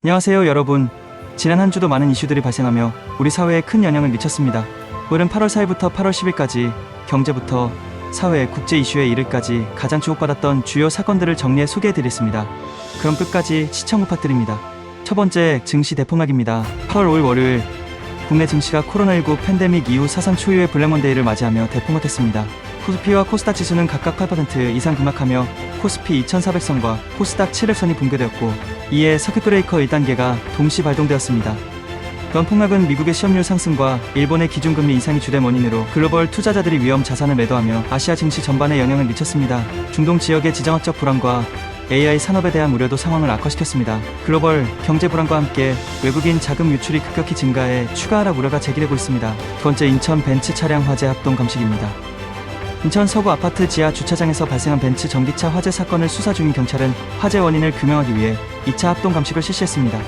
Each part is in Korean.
안녕하세요 여러분. 지난 한 주도 많은 이슈들이 발생하며 우리 사회에 큰 영향을 미쳤습니다. 오늘은 8월 4일부터 8월 10일까지 경제부터 사회, 국제 이슈에 이르기까지 가장 주목받았던 주요 사건들을 정리해 소개해드리겠습니다. 그럼 끝까지 시청 부탁드립니다. 첫 번째, 증시 대폭락입니다. 8월 5일 월요일 국내 증시가 코로나19 팬데믹 이후 사상 초유의 블랙먼데이를 맞이하며 대폭락했습니다. 코스피와 코스닥 지수는 각각 8% 이상 급락하며 코스피 2400선과 코스닥 700선이 붕괴되었고, 이에 서킷 브레이커 1단계가 동시 발동되었습니다. 이번 폭락은 미국의 시험률 상승과 일본의 기준금리 인상이 주된 원인으로 글로벌 투자자들이 위험 자산을 매도하며 아시아 증시 전반에 영향을 미쳤습니다. 중동 지역의 지정학적 불안과 AI 산업에 대한 우려도 상황을 악화시켰습니다. 글로벌 경제 불안과 함께 외국인 자금 유출이 급격히 증가해 추가 하락 우려가 제기되고 있습니다. 두 번째, 인천 벤츠 차량 화재 합동 감식입니다. 인천 서구 아파트 지하 주차장에서 발생한 벤츠 전기차 화재 사건을 수사 중인 경찰은 화재 원인을 규명하기 위해 2차 합동 감식을 실시했습니다.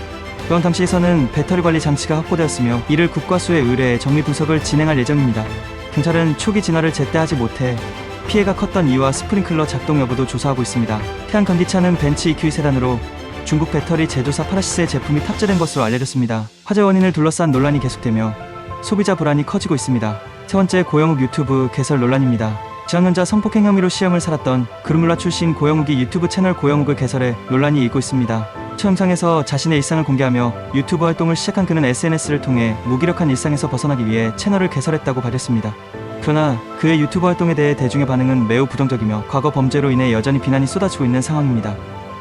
또한 당시에서는 배터리 관리 장치가 확보되었으며 이를 국과수에 의뢰해 정밀 분석을 진행할 예정입니다. 경찰은 초기 진화를 제때 하지 못해 피해가 컸던 이유와 스프링클러 작동 여부도 조사하고 있습니다. 태양 전기차는 벤츠 EQ 세단으로 중국 배터리 제조사 파라시스의 제품이 탑재된 것으로 알려졌습니다. 화재 원인을 둘러싼 논란이 계속되며 소비자 불안이 커지고 있습니다. 세 번째, 고영욱 유튜브 개설 논란입니다. 지상년자 성폭행 혐의로 시형을 살았던 그루물라 출신 고영욱이 유튜브 채널 고영욱을 개설해 논란이 일고 있습니다. 첫 영상에서 자신의 일상을 공개하며 유튜브 활동을 시작한 그는 SNS를 통해 무기력한 일상에서 벗어나기 위해 채널을 개설했다고 밝혔습니다. 그러나 그의 유튜브 활동에 대해 대중의 반응은 매우 부정적이며 과거 범죄로 인해 여전히 비난이 쏟아지고 있는 상황입니다.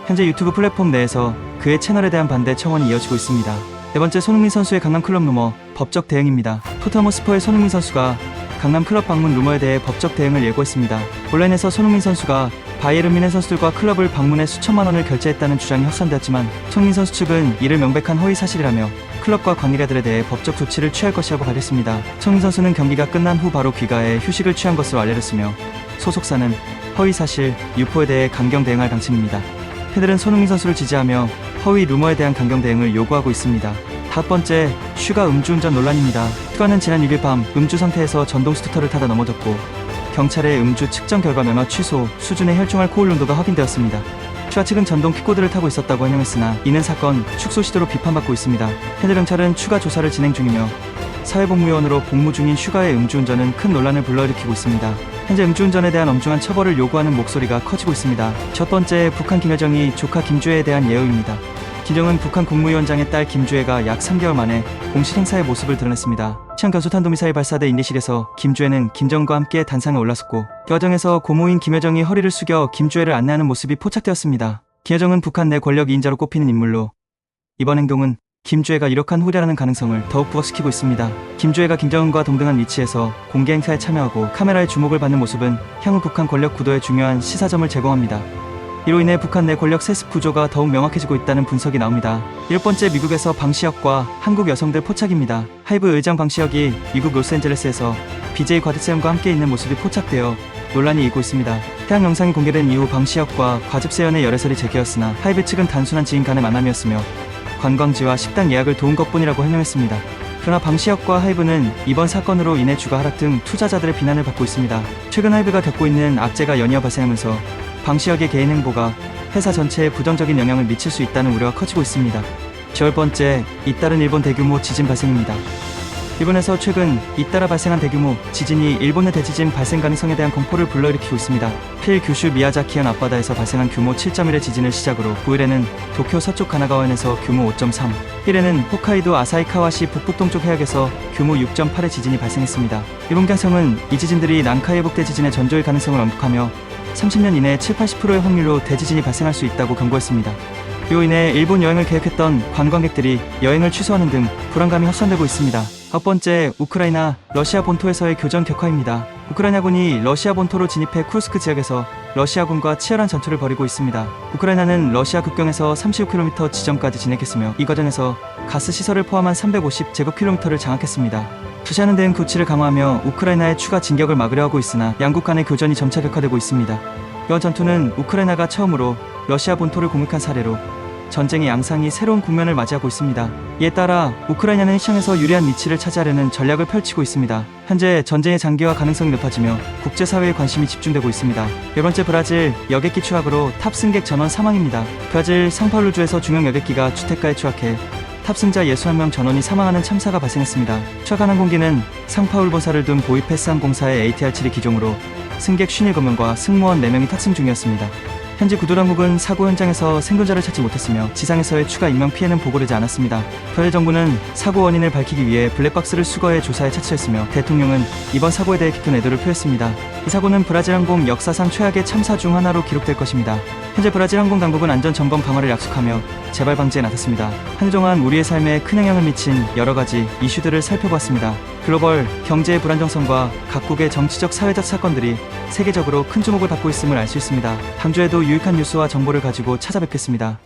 현재 유튜브 플랫폼 내에서 그의 채널에 대한 반대 청원이 이어지고 있습니다. 네 번째, 손흥민 선수의 강남클럽 루머 법적 대응입니다. 토트넘 호스퍼의 손흥민 선수가 강남클럽 방문 루머에 대해 법적 대응을 예고했습니다. 온라인에서 손흥민 선수가 바이에른 뮌헨 선수들과 클럽을 방문해 수천만 원을 결제했다는 주장이 확산되었지만, 손흥민 선수 측은 이를 명백한 허위 사실이라며 클럽과 관계자들에 대해 법적 조치를 취할 것이라고 밝혔습니다. 손흥민 선수는 경기가 끝난 후 바로 귀가해 휴식을 취한 것으로 알려졌으며, 소속사는 허위 사실, 유포에 대해 강경 대응할 방침입니다. 팬들은 손흥민 선수를 지지하며 허위 루머에 대한 강경 대응을 요구하고 있습니다. 다섯 번째, 슈가 음주운전 논란입니다. 슈가는 지난 6일 밤 음주 상태에서 전동 스쿠터를 타다 넘어졌고, 경찰의 음주 측정 결과 면허 취소, 수준의 혈중알 코올 농도가 확인되었습니다. 슈가 측은 전동 킥보드를 타고 있었다고 해명했으나 이는 사건 축소 시도로 비판받고 있습니다. 현재 경찰은 추가 조사를 진행 중이며 사회복무요원으로 복무 중인 슈가의 음주운전은 큰 논란을 불러일으키고 있습니다. 현재 음주운전에 대한 엄중한 처벌을 요구하는 목소리가 커지고 있습니다. 첫 번째, 북한 김여정이 조카 김주애에 대한 예우입니다. 김정은 북한 국무위원장의 딸 김주애가 약 3개월 만에 공식 행사의 모습을 드러냈습니다. 치안 견수탄도미사일 발사대 인내실에서 김주애는 김정은과 함께 단상에 올랐었고, 그 과정에서 고모인 김여정이 허리를 숙여 김주애를 안내하는 모습이 포착되었습니다. 김여정은 북한 내 권력 2인자로 꼽히는 인물로 이번 행동은 김주애가 이력한 후리라는 가능성을 더욱 부각시키고 있습니다. 김주애가 김정은과 동등한 위치에서 공개 행사에 참여하고 카메라의 주목을 받는 모습은 향후 북한 권력 구도에 중요한 시사점을 제공합니다. 이로 인해 북한 내 권력 세습 구조가 더욱 명확해지고 있다는 분석이 나옵니다. 7번째, 미국에서 방시혁과 한국 여성들 포착입니다. 하이브 의장 방시혁이 미국 로스앤젤레스에서 BJ 과즙세연과 함께 있는 모습이 포착되어 논란이 일고 있습니다. 태양 영상이 공개된 이후 방시혁과 과즙세연의 열애설이 제기였으나 하이브 측은 단순한 지인 간의 만남이었으며 관광지와 식당 예약을 도운 것뿐이라고 해명했습니다. 그러나 방시혁과 하이브는 이번 사건으로 인해 주가 하락 등 투자자들의 비난을 받고 있습니다. 최근 하이브가 겪고 있는 악재가 연이어 발생하면서 방시혁의 개인 행보가 회사 전체에 부정적인 영향을 미칠 수 있다는 우려가 커지고 있습니다. 10번째, 잇따른 일본 대규모 지진 발생입니다. 일본에서 최근 잇따라 발생한 대규모 지진이 일본의 대지진 발생 가능성에 대한 공포를 불러일으키고 있습니다. 필 규슈 미야자키현 앞바다에서 발생한 규모 7.1의 지진을 시작으로 9일에는 도쿄 서쪽 가나가와현에서 규모 5.3, 1일에는 홋카이도 아사히카와시 북북동쪽 해역에서 규모 6.8의 지진이 발생했습니다. 일본 경성은 이 지진들이 난카이 회복대 지진의 전조일 가능성을 언급하며 30년 이내 7-80%의 확률로 대지진이 발생할 수 있다고 경고했습니다. 이로 인해 일본 여행을 계획했던 관광객들이 여행을 취소하는 등 불안감이 확산되고 있습니다. 9번째, 우크라이나 러시아 본토에서의 교전 격화입니다. 우크라이나군이 러시아 본토로 진입해 쿠르스크 지역에서 러시아군과 치열한 전투를 벌이고 있습니다. 우크라이나는 러시아 국경에서 35km 지점까지 진행했으며 이 과정에서 가스 시설을 포함한 350제곱킬로미터를 장악했습니다. 러시아는 대응 조치를 강화하며 우크라이나의 추가 진격을 막으려 하고 있으나 양국 간의 교전이 점차 격화되고 있습니다. 이번 전투는 우크라이나가 처음으로 러시아 본토를 공격한 사례로 전쟁의 양상이 새로운 국면을 맞이하고 있습니다. 이에 따라 우크라이나는 시장에서 유리한 위치를 차지하려는 전략을 펼치고 있습니다. 현재 전쟁의 장기화 가능성이 높아지며 국제사회의 관심이 집중되고 있습니다. 네 번째, 브라질 여객기 추락으로 탑승객 전원 사망입니다. 브라질 상파울루주에서 중형 여객기가 주택가에 추락해 탑승자 61명 전원이 사망하는 참사가 발생했습니다. 추락한 항공기는 상파울 본사를 둔 보이패스 항공사의 ATR-72 기종으로 승객 57명과 승무원 4명이 탑승 중이었습니다. 현재 구조당국은 사고 현장에서 생존자를 찾지 못했으며 지상에서의 추가 인명 피해는 보고되지 않았습니다. 브라질 정부는 사고 원인을 밝히기 위해 블랙박스를 수거해 조사에 차치했으며 대통령은 이번 사고에 대해 깊은 애도를 표했습니다. 이 사고는 브라질 항공 역사상 최악의 참사 중 하나로 기록될 것입니다. 현재 브라질 항공 당국은 안전 점검 강화를 약속하며 재발 방지에 나섰습니다. 한 주 동안 우리의 삶에 큰 영향을 미친 여러 가지 이슈들을 살펴보았습니다. 글로벌 경제의 불안정성과 각국의 정치적 사회적 사건들이 세계적으로 큰 주목을 받고 있음을 알 수 있습니다. 다음 주에도 유익한 뉴스와 정보를 가지고 찾아뵙겠습니다.